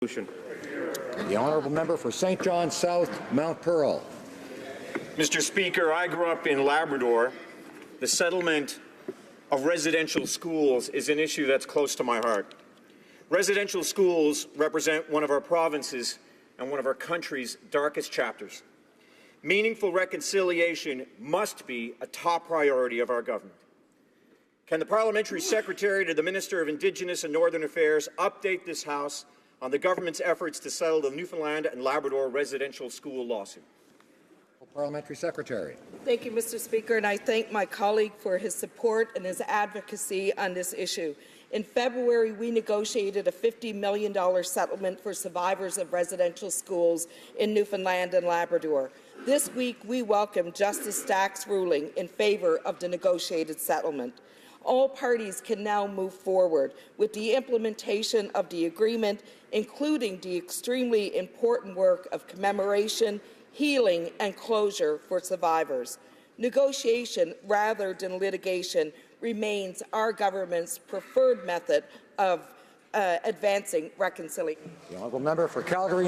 The honourable member for St. John South, Mount Pearl. Mr. Speaker, I grew up in Labrador. The settlement of residential schools is an issue that's close to my heart. Residential schools represent one of our provinces and one of our country's darkest chapters. Meaningful reconciliation must be a top priority of our government. Can the Parliamentary Secretary to the Minister of Indigenous and Northern Affairs update this House on the government's efforts to settle the Newfoundland and Labrador residential school lawsuit? Parliamentary Secretary. Thank you, Mr. Speaker, and I thank my colleague for his support and his advocacy on this issue. In February, we negotiated a $50 million settlement for survivors of residential schools in Newfoundland and Labrador. This week, we welcome Justice Stack's ruling in favour of the negotiated settlement. All parties can now move forward with the implementation of the agreement, including the extremely important work of commemoration, healing and closure for survivors. Negotiation rather than litigation remains our government's preferred method of advancing reconciliation. The honourable member for Calgary.